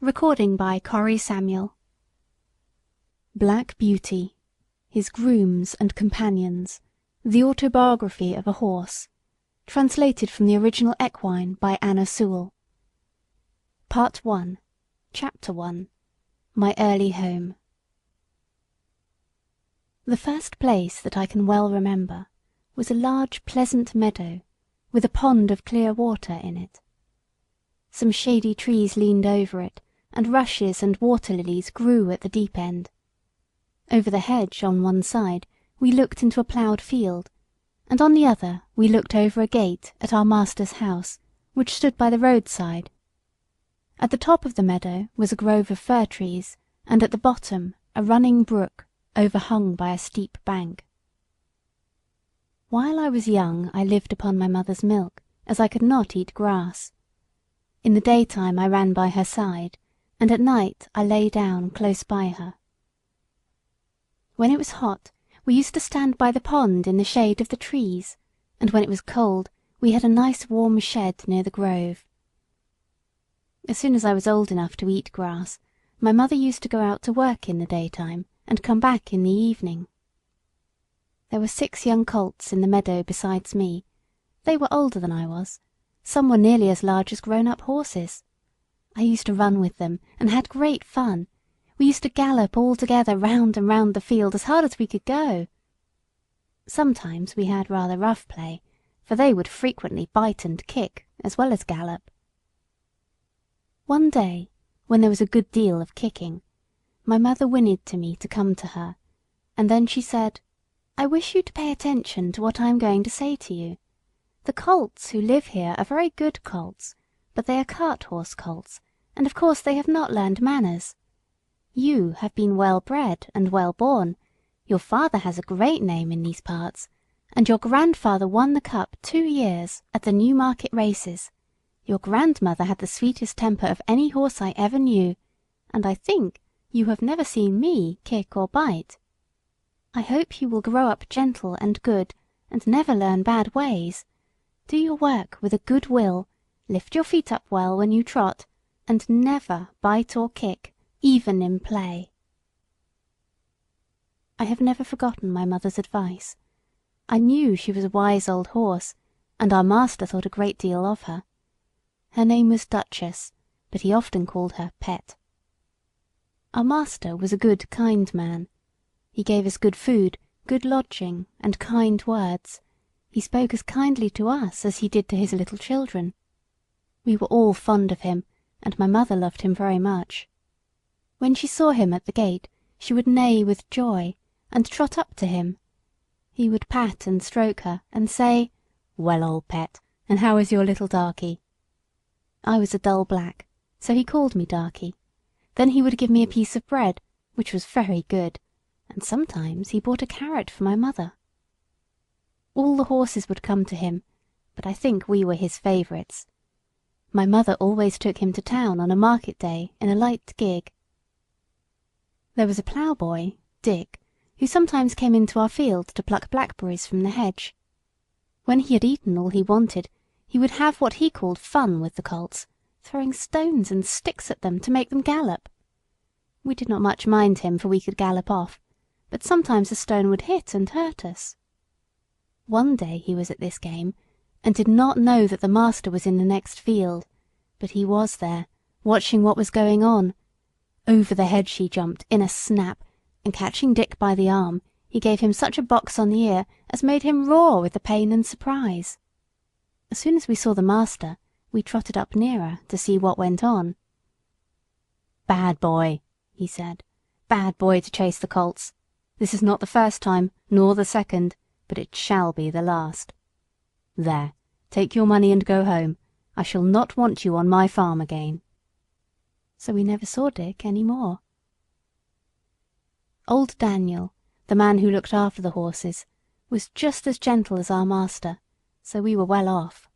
Recording by Cori Samuel. Black Beauty, His Grooms and Companions, The Autobiography of a Horse. Translated from the original equine by Anna Sewell. Part 1, Chapter 1, My Early Home. The first place that I can well remember was a large pleasant meadow with a pond of clear water in it. Some shady trees leaned over it, and rushes and water lilies grew at the deep end. Over the hedge on one side we looked into a ploughed field, and on the other we looked over a gate at our master's house, which stood by the roadside. At the top of the meadow was a grove of fir trees, and at the bottom a running brook overhung by a steep bank. While I was young I lived upon my mother's milk, as I could not eat grass. In the daytime I ran by her side, and at night I lay down close by her. When it was hot, we used to stand by the pond in the shade of the trees, and when it was cold we had a nice warm shed near the grove. As soon as I was old enough to eat grass, my mother used to go out to work in the daytime and come back in the evening. There were 6 young colts in the meadow besides me. They were older than I was. Some were nearly as large as grown-up horses. I used to run with them and had great fun. We used to gallop all together round and round the field as hard as we could go. Sometimes we had rather rough play, for they would frequently bite and kick as well as gallop. One day, when there was a good deal of kicking, my mother whinnied to me to come to her, and then she said, "I wish you to pay attention to what I am going to say to you. The colts who live here are very good colts, but they are cart-horse colts, and of course they have not learned manners. You have been well bred and well born. Your father has a great name in these parts, and your grandfather won the cup 2 years at the Newmarket races. Your grandmother had the sweetest temper of any horse I ever knew, and I think you have never seen me kick or bite. I hope you will grow up gentle and good, and never learn bad ways. Do your work with a good will, lift your feet up well when you trot, and never bite or kick, even in play." I have never forgotten my mother's advice. I knew she was a wise old horse, and our master thought a great deal of her. Her name was Duchess, but he often called her Pet. Our master was a good, kind man. He gave us good food, good lodging, and kind words. He spoke as kindly to us as he did to his little children. We were all fond of him, and my mother loved him very much. When she saw him at the gate, she would neigh with joy, and trot up to him. He would pat and stroke her, and say, "Well, old Pet, and how is your little darky?" I was a dull black, so he called me Darky. Then he would give me a piece of bread, which was very good, and sometimes he bought a carrot for my mother. All the horses would come to him, but I think we were his favourites. My mother always took him to town on a market day in a light gig. There was a ploughboy, Dick, who sometimes came into our field to pluck blackberries from the hedge. When he had eaten all he wanted, he would have what he called fun with the colts, throwing stones and sticks at them to make them gallop. We did not much mind him, for we could gallop off, but sometimes a stone would hit and hurt us. One day he was at this game, and did not know that the master was in the next field, but he was there, watching what was going on. Over the hedge he jumped in a snap, and catching Dick by the arm, he gave him such a box on the ear as made him roar with the pain and surprise. As soon as we saw the master, we trotted up nearer to see what went on. "Bad boy," he said, "bad boy to chase the colts. This is not the first time, nor the second, but it shall be the last. There, take your money and go home. I shall not want you on my farm again." So we never saw Dick any more. Old Daniel, the man who looked after the horses, was just as gentle as our master, so we were well off.